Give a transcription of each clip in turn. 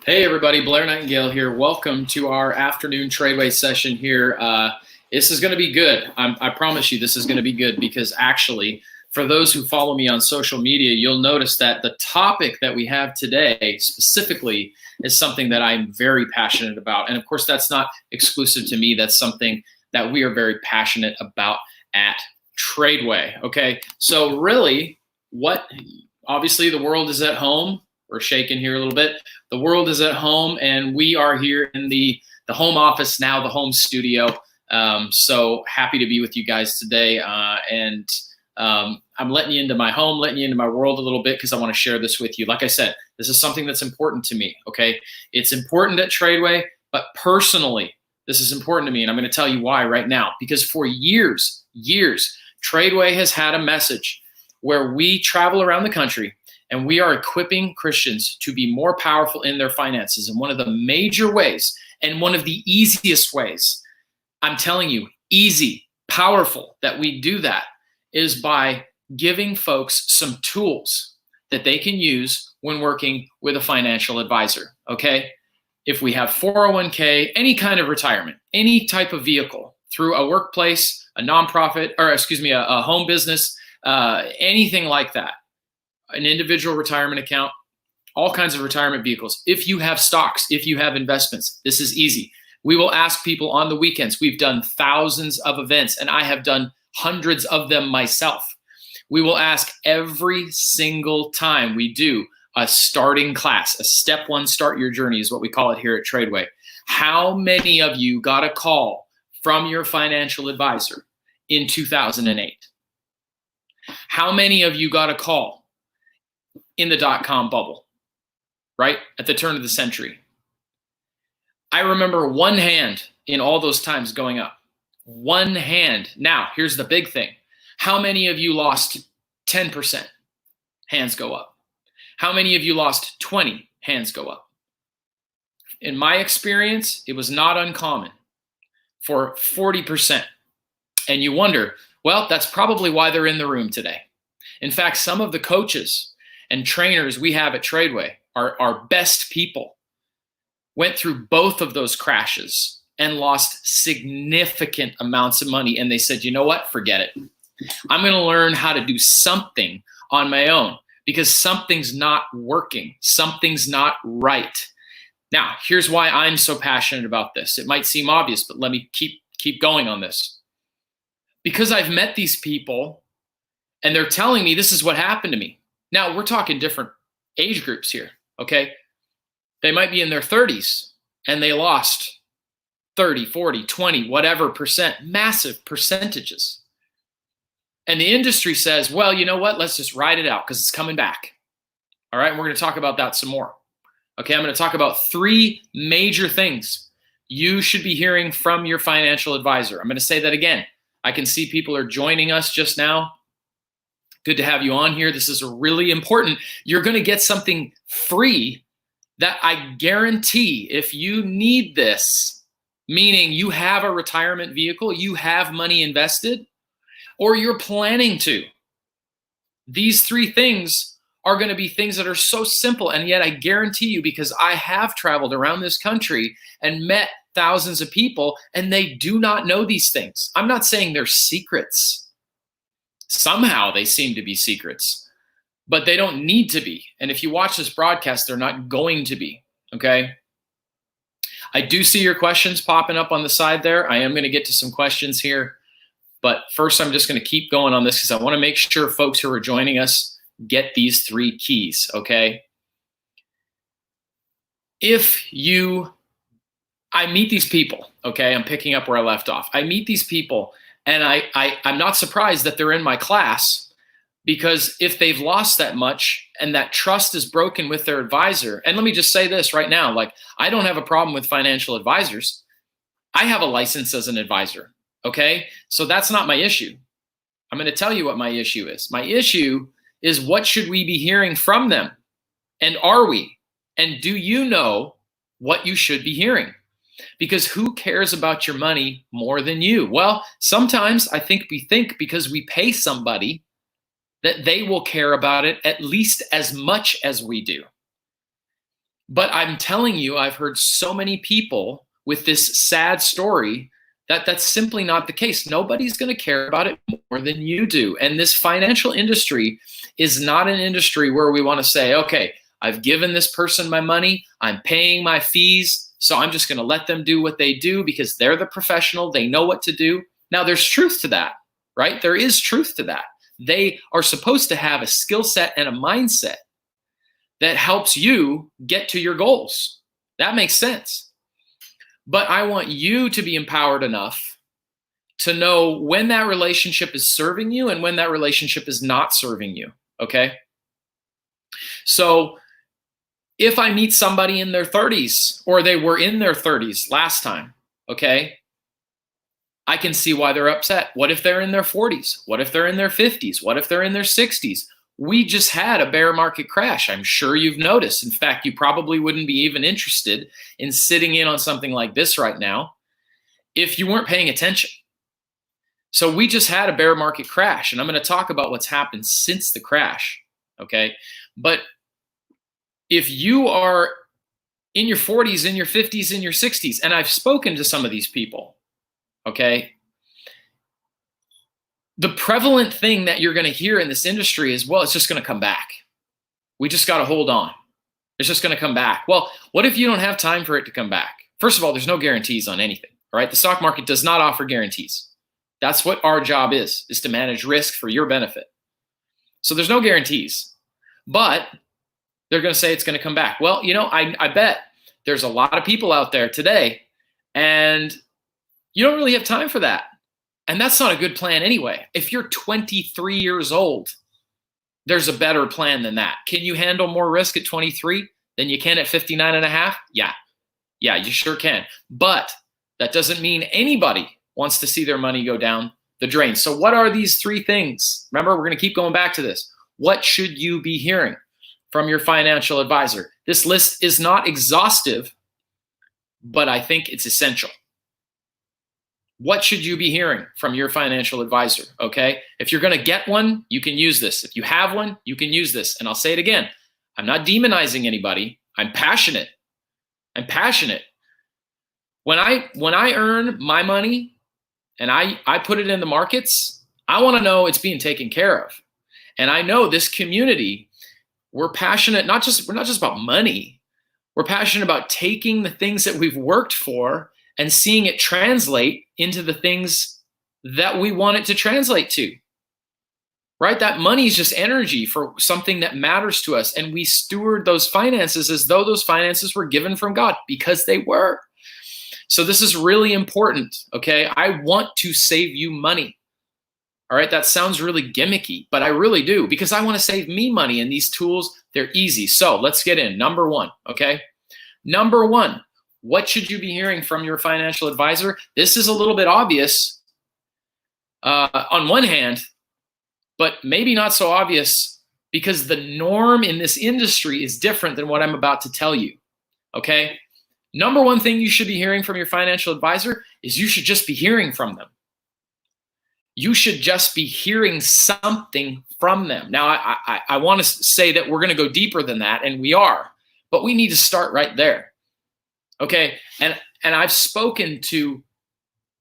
Hey everybody, Blair Nightingale here. Welcome to our afternoon TRADEway session here. This is going to be good. I promise you this is going to be good because actually, for those who follow me on social media, you'll notice that the topic that we have today specifically is something that I'm very passionate about. And of course, that's not exclusive to me. That's something that we are very passionate about at TRADEway. Okay, so really, obviously the world is at home. We're shaking here a little bit. The world is at home, and we are here in the home office now, the home studio. So happy to be with you guys today. I'm letting you into my home, letting you into my world a little bit because I want to share this with you. Like I said, this is something that's important to me, okay? It's important at TRADEway, but personally, this is important to me, and I'm going to tell you why right now. Because for years, TRADEway has had a message where we travel around the country and we are equipping Christians to be more powerful in their finances. And one of the major ways, and one of the easiest ways, I'm telling you, easy, powerful, that we do that is by giving folks some tools that they can use when working with a financial advisor, okay? If we have 401k, any kind of retirement, any type of vehicle through a workplace, a nonprofit, or a home business, anything like that, an individual retirement account, all kinds of retirement vehicles. If you have stocks, if you have investments, this is easy. We will ask people on the weekends. We've done thousands of events, and I have done hundreds of them myself. We will ask every single time we do a starting class, a step one, start your journey is what we call it here at TRADEway. How many of you got a call from your financial advisor in 2008? How many of you got a call in the dot-com bubble, right? At the turn of the century. I remember one hand in all those times going up. One hand. Now, here's the big thing. How many of you lost 10%? Hands go up. How many of you lost 20? Hands go up. In my experience, it was not uncommon for 40%. And you wonder, well, that's probably why they're in the room today. In fact, some of the coaches and trainers we have at TRADEway, our best people, went through both of those crashes and lost significant amounts of money. And they said, you know what? Forget it. I'm going to learn how to do something on my own because something's not working. Something's not right. Now, here's why I'm so passionate about this. It might seem obvious, but let me keep going on this. Because I've met these people and they're telling me this is what happened to me. Now, we're talking different age groups here, okay? They might be in their 30s and they lost 30, 40, 20, whatever percent, massive percentages. And the industry says, well, you know what? Let's just ride it out because it's coming back. All right, and we're going to talk about that some more. Okay, I'm going to talk about 3 major things you should be hearing from your financial advisor. I'm going to say that again. I can see people are joining us just now. Good to have you on here. This is really important. You're going to get something free that I guarantee if you need this, meaning you have a retirement vehicle, you have money invested, or you're planning to. These 3 things are going to be things that are so simple, and yet I guarantee you, because I have traveled around this country and met thousands of people, and they do not know these things. I'm not saying they're secrets. Somehow they seem to be secrets, but they don't need to be. And if you watch this broadcast, they're not going to be, okay? I do see your questions popping up on the side there. I am going to get to some questions here, but first I'm just going to keep going on this because I want to make sure folks who are joining us get these 3 keys, okay? I meet these people, okay? I'm picking up where I left off. I meet these people, and I'm not surprised that they're in my class, because if they've lost that much and that trust is broken with their advisor, and let me just say this right now, like, I don't have a problem with financial advisors. I have a license as an advisor, okay? So that's not my issue. I'm going to tell you what my issue is. My issue is, what should we be hearing from them? And are we? And do you know what you should be hearing? Because who cares about your money more than you? Well, sometimes I think we think because we pay somebody that they will care about it at least as much as we do. But I'm telling you, I've heard so many people with this sad story that that's simply not the case. Nobody's going to care about it more than you do. And this financial industry is not an industry where we want to say, okay, I've given this person my money, I'm paying my fees, so I'm just going to let them do what they do because they're the professional, they know what to do. Now, there's truth to that, right? There is truth to that. They are supposed to have a skill set and a mindset that helps you get to your goals. That makes sense. But I want you to be empowered enough to know when that relationship is serving you and when that relationship is not serving you, okay? So if I meet somebody in their 30s or they were in their 30s last time, okay, I can see why they're upset. What if they're in their 40s? What if they're in their 50s? What if they're in their 60s? We just had a bear market crash. I'm sure you've noticed. In fact, you probably wouldn't be even interested in sitting in on something like this right now if you weren't paying attention. So we just had a bear market crash, and I'm going to talk about what's happened since the crash, okay? But if you are in your 40s, in your 50s, in your 60s, and I've spoken to some of these people, okay, the prevalent thing that you're going to hear in this industry is, well, it's just going to come back. We just got to hold on. It's just going to come back. Well, what if you don't have time for it to come back? First of all, there's no guarantees on anything, all right? The stock market does not offer guarantees. That's what our job is to manage risk for your benefit. So there's no guarantees, but they're going to say it's going to come back. Well, you know, I bet there's a lot of people out there today, and you don't really have time for that. And that's not a good plan anyway. If you're 23 years old, there's a better plan than that. Can you handle more risk at 23 than you can at 59 and a half? Yeah, you sure can. But that doesn't mean anybody wants to see their money go down the drain. So what are these three things? Remember, we're going to keep going back to this. What should you be hearing from your financial advisor? This list is not exhaustive, but I think it's essential. What should you be hearing from your financial advisor, okay? If you're going to get one, you can use this. If you have one, you can use this. And I'll say it again. I'm not demonizing anybody. I'm passionate. I'm passionate. When I earn my money and I put it in the markets, I want to know it's being taken care of. And I know this community, we're passionate, we're not just about money. We're passionate about taking the things that we've worked for and seeing it translate into the things that we want it to translate to, right? That money is just energy for something that matters to us. And we steward those finances as though those finances were given from God, because they were. So this is really important, okay? I want to save you money. All right, that sounds really gimmicky, but I really do, because I want to save me money, and these tools, they're easy. So let's get in. Number one, okay? Number one, what should you be hearing from your financial advisor? This is a little bit obvious on one hand, but maybe not so obvious, because the norm in this industry is different than what I'm about to tell you, okay? Number one thing you should be hearing from your financial advisor is you should just be hearing from them. You should just be hearing something from them. Now, I want to say that we're going to go deeper than that, and we are, but we need to start right there. Okay, and I've spoken to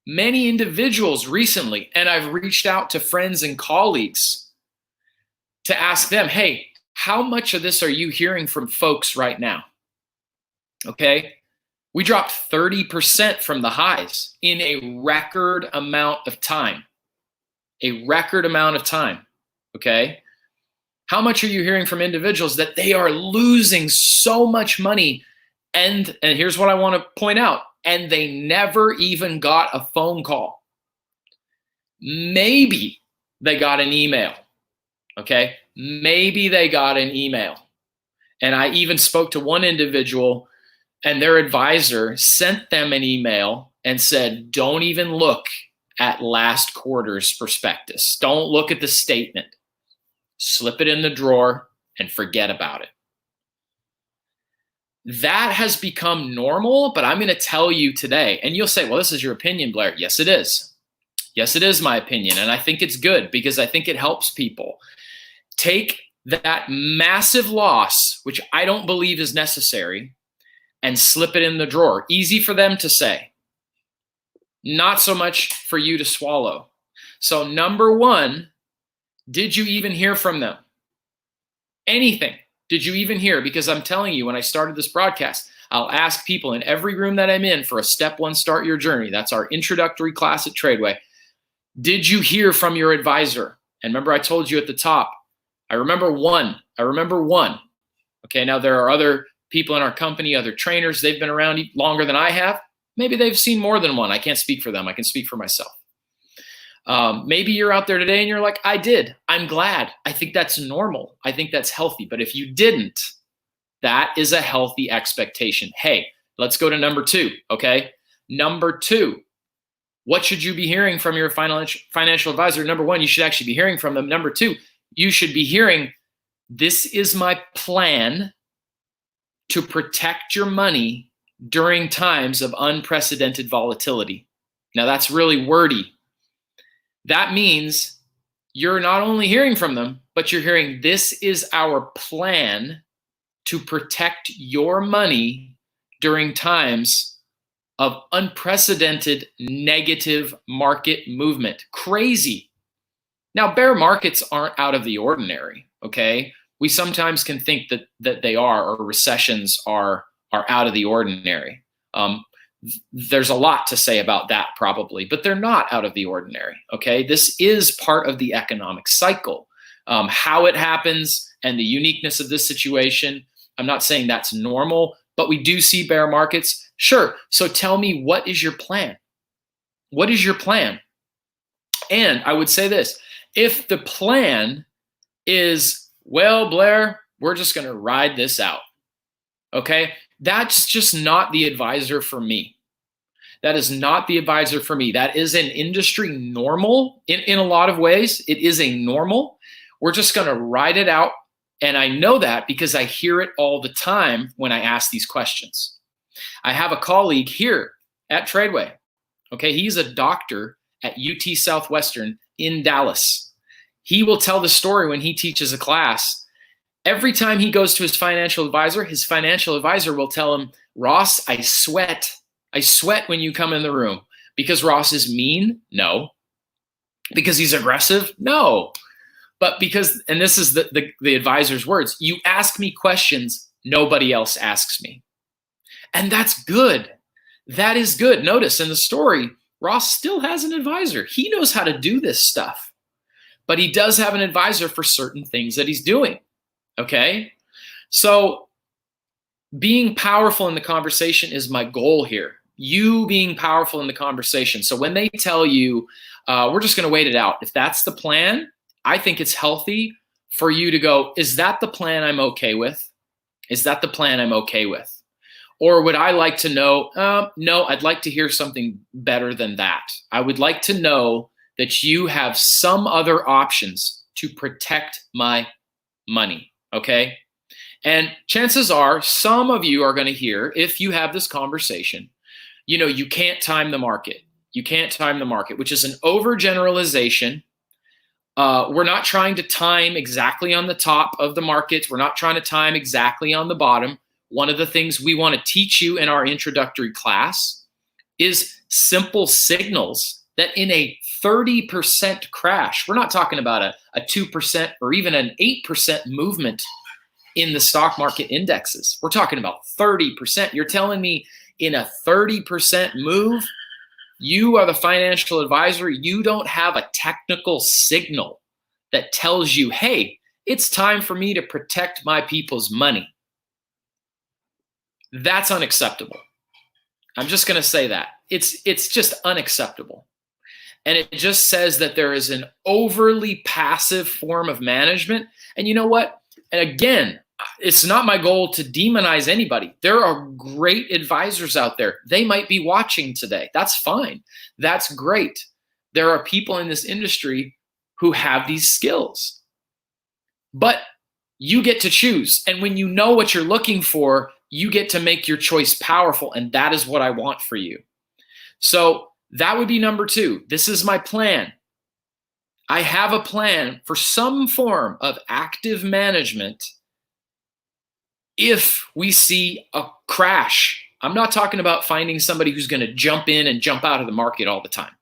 many individuals recently, and I've reached out to friends and colleagues to ask them, hey, how much of this are you hearing from folks right now? Okay, we dropped 30% from the highs in a record amount of time. A record amount of time, okay? How much are you hearing from individuals that they are losing so much money? And here's what I want to point out, and they never even got a phone call. Maybe they got an email, okay? Maybe they got an email. And I even spoke to one individual, and their advisor sent them an email and said, don't even look at last quarter's prospectus. Don't look at the statement. Slip it in the drawer and forget about it. That has become normal, but I'm going to tell you today, and you'll say, well, this is your opinion, Blair. Yes, it is. Yes, it is my opinion, and I think it's good because I think it helps people. Take that massive loss, which I don't believe is necessary, and slip it in the drawer. Easy for them to say, not so much for you to swallow. So number one, did you even hear from them? Anything. Did you even hear? Because I'm telling you, when I started this broadcast, I'll ask people in every room that I'm in for a step one, start your journey. That's our introductory class at TRADEway. Did you hear from your advisor? And remember, I told you at the top, I remember one. Okay, now there are other people in our company, other trainers, they've been around longer than I have. Maybe they've seen more than one. I can't speak for them. I can speak for myself. Maybe you're out there today and you're like, I did. I'm glad. I think that's normal. I think that's healthy. But if you didn't, that is a healthy expectation. Hey, let's go to number two, okay? Number two, what should you be hearing from your financial advisor? Number one, you should actually be hearing from them. Number two, you should be hearing, this is my plan to protect your money during times of unprecedented volatility. Now that's really wordy. That means you're not only hearing from them, but you're hearing, this is our plan to protect your money during times of unprecedented negative market movement. Crazy. Now, bear markets aren't out of the ordinary, okay? We sometimes can think that they are, or recessions are out of the ordinary. There's a lot to say about that probably, but they're not out of the ordinary, okay? This is part of the economic cycle. How it happens and the uniqueness of this situation, I'm not saying that's normal, but we do see bear markets. Sure, so tell me, what is your plan? What is your plan? And I would say this, if the plan is, well, Blair, we're just gonna ride this out, okay? That's just not the advisor for me. That is not the advisor for me. That is an industry normal in a lot of ways. It is a normal. We're just going to ride it out. And I know that because I hear it all the time when I ask these questions. I have a colleague here at TRADEway. Okay, he's a doctor at UT Southwestern in Dallas. He will tell the story when he teaches a class. Every time he goes to his financial advisor will tell him, Ross, I sweat. I sweat when you come in the room. Because Ross is mean? No. Because he's aggressive? No. But because, and this is the advisor's words, you ask me questions nobody else asks me. And that's good. That is good. Notice in the story, Ross still has an advisor. He knows how to do this stuff. But he does have an advisor for certain things that he's doing. Okay? So being powerful in the conversation is my goal here. You being powerful in the conversation. So when they tell you, we're just going to wait it out. If that's the plan, I think it's healthy for you to go, is that the plan I'm okay with? Is that the plan I'm okay with? Or would I like to know, no, I'd like to hear something better than that. I would like to know that you have some other options to protect my money, okay? And chances are some of you are going to hear, if you have this conversation, you know, you can't time the market. You can't time the market, which is an overgeneralization. We're not trying to time exactly on the top of the markets. We're not trying to time exactly on the bottom. One of the things we want to teach you in our introductory class is simple signals that in a 30% crash, we're not talking about a 2% or even an 8% movement in the stock market indexes. We're talking about 30%. You're telling me in a 30% move, you are the financial advisor, you don't have a technical signal that tells you, hey, it's time for me to protect my people's money. That's unacceptable. I'm just going to say that. It's just unacceptable. And it just says that there is an overly passive form of management. And you know what? And again, it's not my goal to demonize anybody. There are great advisors out there. They might be watching today. That's fine. That's great. There are people in this industry who have these skills. But you get to choose. And when you know what you're looking for, you get to make your choice powerful. And that is what I want for you. So that would be number 2. This is my plan. I have a plan for some form of active management if we see a crash. I'm not talking about finding somebody who's going to jump in and jump out of the market all the time.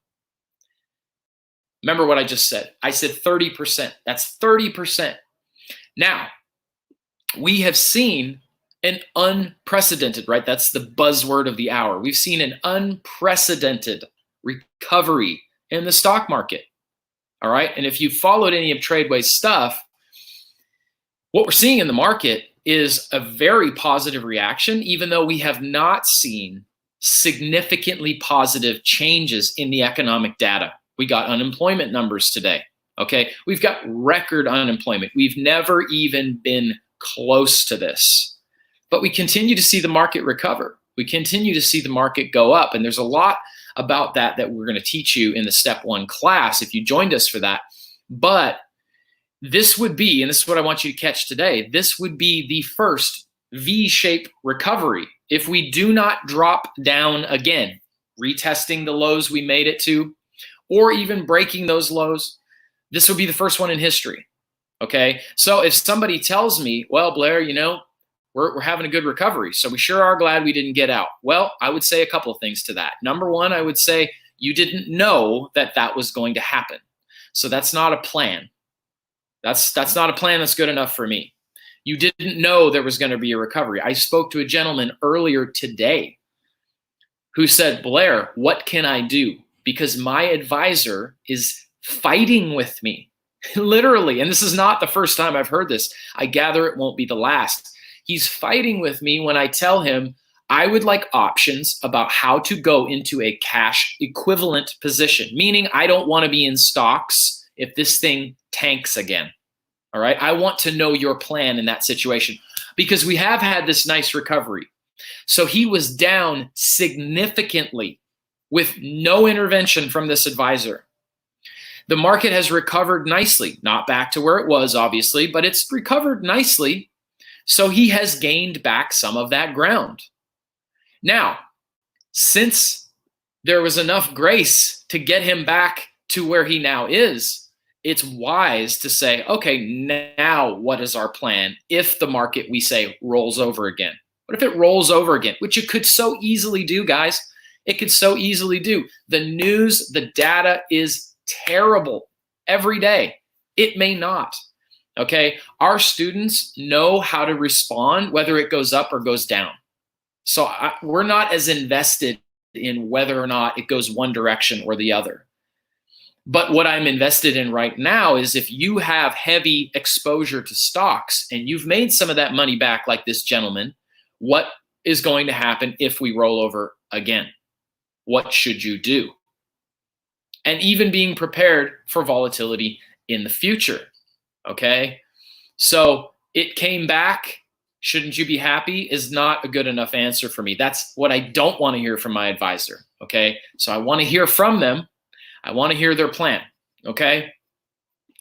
Remember what I just said. I said 30%. That's 30%. Now, we have seen an unprecedented, right? That's the buzzword of the hour. We've seen an unprecedented recovery in the stock market. All right. And if you followed any of TRADEway's stuff, what we're seeing in the market is a very positive reaction, even though we have not seen significantly positive changes in the economic data. We got unemployment numbers today. Okay. We've got record unemployment. We've never even been close to this. But we continue to see the market recover. We continue to see the market go up. And there's a lot about that we're going to teach you in the Step 1 class if you joined us for that. But this would be, and this is what I want you to catch today, this would be the first V-shaped recovery. If we do not drop down again, retesting the lows we made it to, or even breaking those lows, this would be the first one in history. Okay. So if somebody tells me, well, Blair, you know, we're having a good recovery, so we sure are glad we didn't get out. Well, I would say a couple of things to that. Number one, I would say you didn't know that was going to happen. So that's not a plan. That's not a plan that's good enough for me. You didn't know there was going to be a recovery. I spoke to a gentleman earlier today who said, Blair, what can I do? Because my advisor is fighting with me, literally. And this is not the first time I've heard this. I gather it won't be the last. He's fighting with me when I tell him I would like options about how to go into a cash equivalent position, meaning I don't want to be in stocks if this thing tanks again. All right. I want to know your plan in that situation because we have had this nice recovery. So he was down significantly with no intervention from this advisor. The market has recovered nicely, not back to where it was, obviously, but it's recovered nicely. So he has gained back some of that ground. Now, since there was enough grace to get him back to where he now is, it's wise to say, okay, now what is our plan if the market, we say, rolls over again? What if it rolls over again? Which it could so easily do, guys. It could so easily do. The news, the data is terrible every day. It may not. Okay, our students know how to respond whether it goes up or goes down. So we're not as invested in whether or not it goes one direction or the other. But what I'm invested in right now is if you have heavy exposure to stocks and you've made some of that money back like this gentleman, what is going to happen if we roll over again? What should you do? And even being prepared for volatility in the future. Okay, so it came back. Shouldn't you be happy? Is not a good enough answer for me. That's what I don't want to hear from my advisor. Okay, so I want to hear from them. I want to hear their plan. Okay,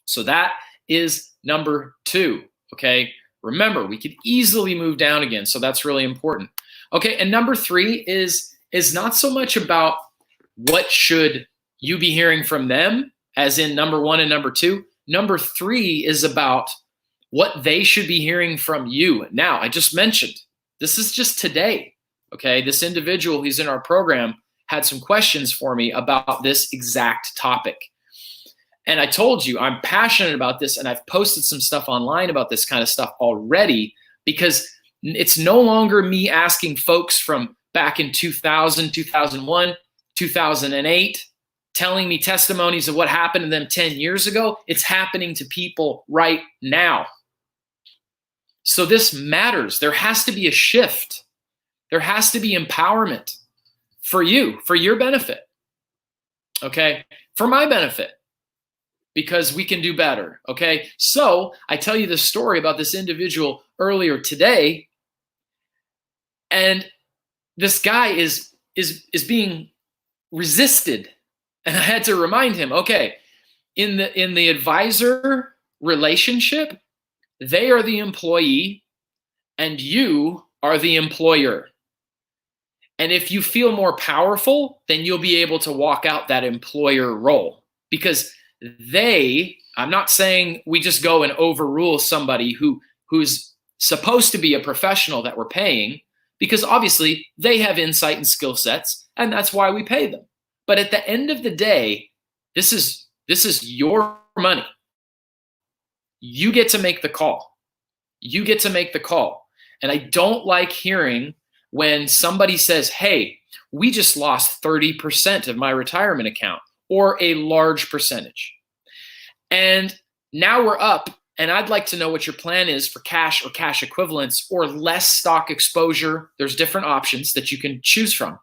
so that is number 2. Okay, remember we could easily move down again, so that's really important. Okay, and number 3 is not so much about what should you be hearing from them, as in number 1 and number 2. Number 3 is about what they should be hearing from you. Now, I just mentioned, this is just today, okay? This individual who's in our program had some questions for me about this exact topic. And I told you I'm passionate about this, and I've posted some stuff online about this kind of stuff already because it's no longer me asking folks from back in 2000, 2001, 2008, telling me testimonies of what happened to them 10 years ago. It's happening to people right now. So this matters. There has to be a shift. There has to be empowerment for you, for your benefit, okay? For my benefit, because we can do better, okay? So I tell you the story about this individual earlier today, and this guy is being resisted. And I had to remind him, okay, in the advisor relationship, they are the employee and you are the employer. And if you feel more powerful, then you'll be able to walk out that employer role because I'm not saying we just go and overrule somebody who's supposed to be a professional that we're paying, because obviously they have insight and skill sets, and that's why we pay them. But at the end of the day, this is your money. You get to make the call. You get to make the call. And I don't like hearing when somebody says, hey, we just lost 30% of my retirement account, or a large percentage. And now we're up, and I'd like to know what your plan is for cash or cash equivalents or less stock exposure. There's different options that you can choose from.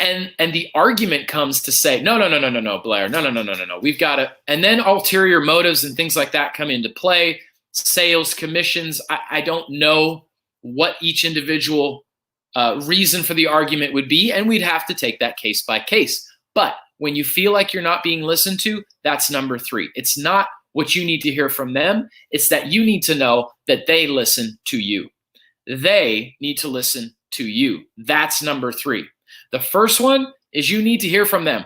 And the argument comes to say, no, Blair, no. We've got to, and then ulterior motives and things like that come into play. Sales commissions. I don't know what each individual reason for the argument would be, and we'd have to take that case by case. But when you feel like you're not being listened to, that's number 3. It's not what you need to hear from them. It's that you need to know that they listen to you. They need to listen to you. That's number 3. The first one is you need to hear from them.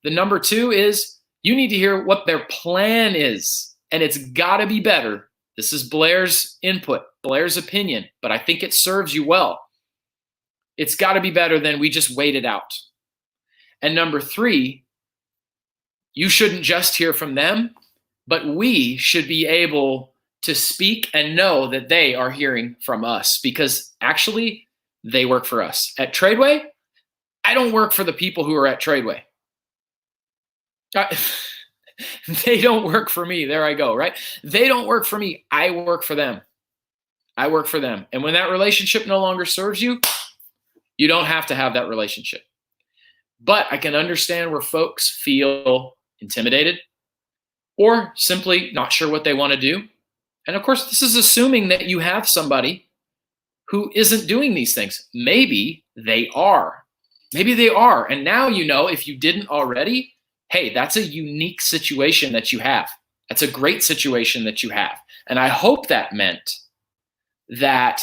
The number 2 is you need to hear what their plan is, and it's got to be better. This is Blair's input, Blair's opinion, but I think it serves you well. It's got to be better than we just wait it out. And number 3, you shouldn't just hear from them, but we should be able to speak and know that they are hearing from us, because actually they work for us. At TRADEway, I don't work for the people who are at TRADEway. They don't work for me. There I go, right? They don't work for me. I work for them. I work for them. And when that relationship no longer serves you, you don't have to have that relationship. But I can understand where folks feel intimidated or simply not sure what they want to do. And of course, this is assuming that you have somebody who isn't doing these things. Maybe they are. Maybe they are. And now you know, if you didn't already, hey, that's a unique situation that you have. That's a great situation that you have. And I hope that meant that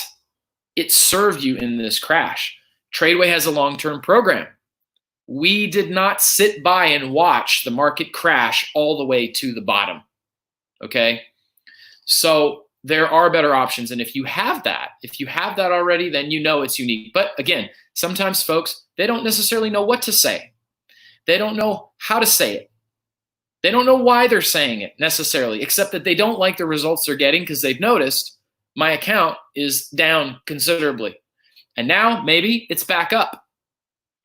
it served you in this crash. TRADEway has a long-term program. We did not sit by and watch the market crash all the way to the bottom. Okay? So there are better options. And if you have that already, then you know it's unique. But again, sometimes folks, they don't necessarily know what to say. They don't know how to say it. They don't know why they're saying it necessarily, except that they don't like the results they're getting because they've noticed my account is down considerably. And now maybe it's back up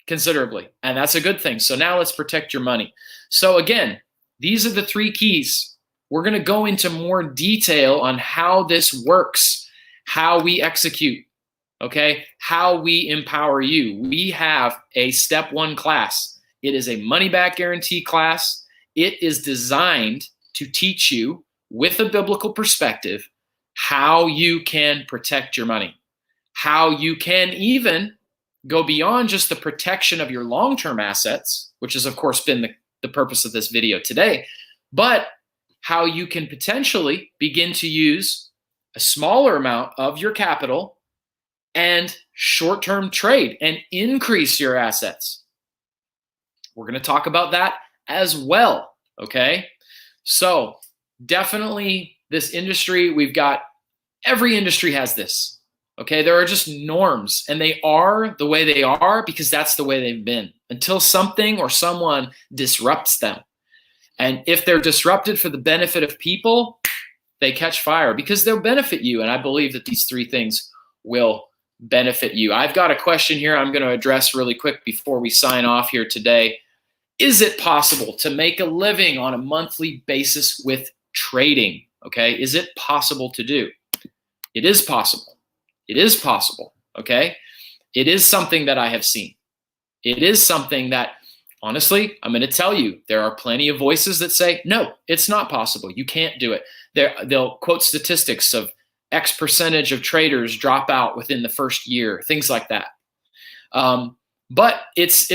considerably. And that's a good thing. So now let's protect your money. So again, these are the 3 keys. We're going to go into more detail on how this works, how we execute, okay, how we empower you. We have a step 1 class. It is a money back guarantee class. It is designed to teach you with a biblical perspective how you can protect your money, how you can even go beyond just the protection of your long-term assets, which has of course been the purpose of this video today, but how you can potentially begin to use a smaller amount of your capital and short-term trade and increase your assets. We're going to talk about that as well, okay? So definitely this industry, every industry has this, okay? There are just norms, and they are the way they are because that's the way they've been until something or someone disrupts them. And if they're disrupted for the benefit of people, they catch fire because they'll benefit you. And I believe that these 3 things will benefit you. I've got a question here I'm going to address really quick before we sign off here today. Is it possible to make a living on a monthly basis with trading? Okay. Is it possible to do? It is possible. It is possible. Okay. It is something that I have seen. It is something that, honestly, I'm going to tell you, there are plenty of voices that say, no, it's not possible. You can't do it. They'll quote statistics of X percentage of traders drop out within the first year, things like that. But it's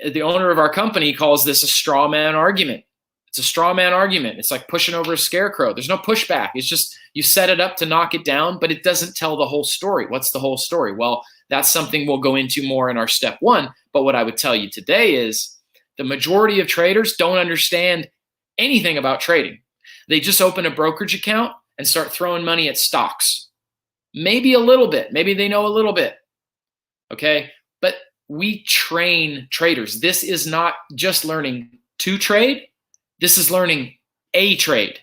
the owner of our company calls this a straw man argument. It's a straw man argument. It's like pushing over a scarecrow. There's no pushback. It's just you set it up to knock it down, but it doesn't tell the whole story. What's the whole story? Well, that's something we'll go into more in our step 1. But what I would tell you today is the majority of traders don't understand anything about trading. They just open a brokerage account and start throwing money at stocks. Maybe a little bit. Maybe they know a little bit. Okay? But we train traders. This is not just learning to trade. This is learning a trade.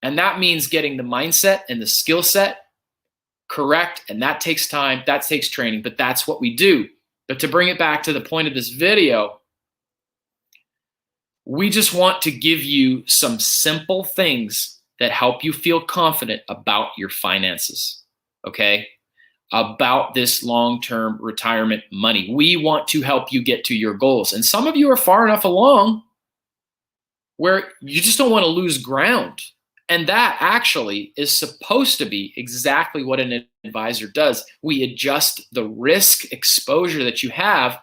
And that means getting the mindset and the skill set correct. And that takes time. That takes training. But that's what we do. But to bring it back to the point of this video, we just want to give you some simple things that help you feel confident about your finances, okay? About this long-term retirement money. We want to help you get to your goals. And some of you are far enough along where you just don't want to lose ground. And that actually is supposed to be exactly what an advisor does. We adjust the risk exposure that you have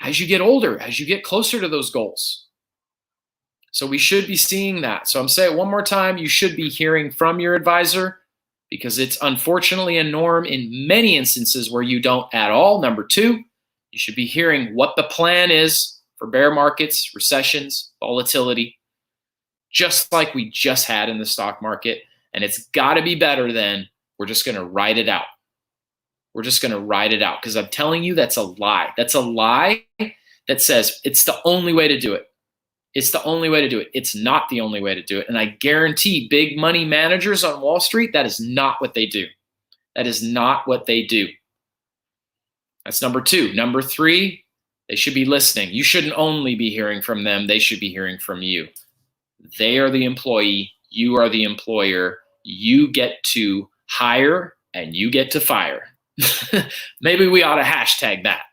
as you get older, as you get closer to those goals. So we should be seeing that. So I'm saying it one more time, you should be hearing from your advisor because it's unfortunately a norm in many instances where you don't at all. Number two, you should be hearing what the plan is for bear markets, recessions, volatility, just like we just had in the stock market. And it's got to be better than we're just going to ride it out. We're just going to ride it out because I'm telling you that's a lie. That's a lie that says it's the only way to do it. It's the only way to do it. It's not the only way to do it. And I guarantee big money managers on Wall Street, that is not what they do. That is not what they do. That's number two. Number three, they should be listening. You shouldn't only be hearing from them. They should be hearing from you. They are the employee. You are the employer. You get to hire and you get to fire. Maybe we ought to hashtag that.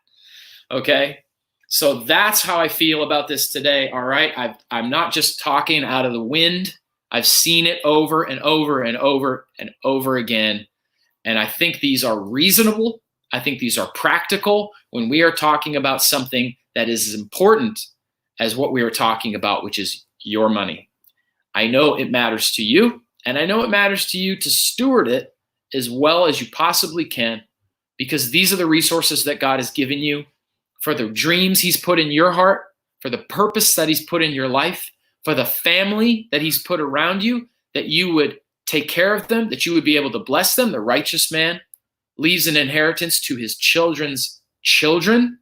Okay? So that's how I feel about this today, all right? I'm not just talking out of the wind. I've seen it over and over and over and over again. And I think these are reasonable. I think these are practical when we are talking about something that is as important as what we are talking about, which is your money. I know it matters to you, and I know it matters to you to steward it as well as you possibly can, because these are the resources that God has given you for the dreams he's put in your heart, for the purpose that he's put in your life, for the family that he's put around you, that you would take care of them, that you would be able to bless them. The righteous man leaves an inheritance to his children's children,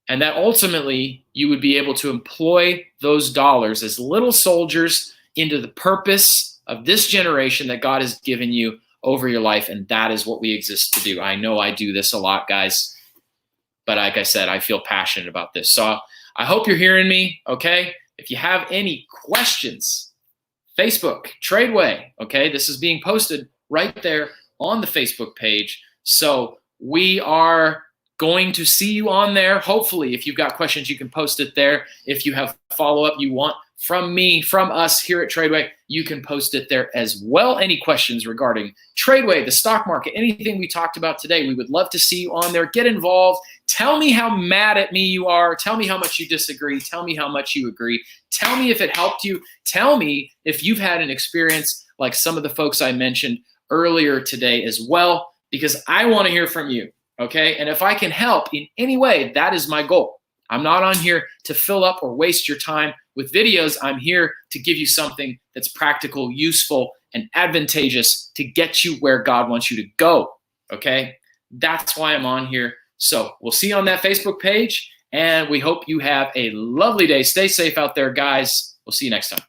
and that ultimately you would be able to employ those dollars as little soldiers into the purpose of this generation that God has given you over your life, and that is what we exist to do. I know I do this a lot, guys. But like I said, I feel passionate about this. So I hope you're hearing me, okay? If you have any questions, Facebook, TRADEway, okay? This is being posted right there on the Facebook page. So we are going to see you on there. Hopefully, if you've got questions, you can post it there. If you have follow-up you want from me, from us here at TRADEway, you can post it there as well. Any questions regarding TRADEway, the stock market, anything we talked about today, we would love to see you on there. Get involved. Tell me how mad at me you are. Tell me how much you disagree. Tell me how much you agree. Tell me if it helped you. Tell me if you've had an experience like some of the folks I mentioned earlier today as well, because I want to hear from you, okay? And if I can help in any way, that is my goal. I'm not on here to fill up or waste your time with videos. I'm here to give you something that's practical, useful, and advantageous to get you where God wants you to go, okay? That's why I'm on here. So we'll see you on that Facebook page, and we hope you have a lovely day. Stay safe out there, guys. We'll see you next time.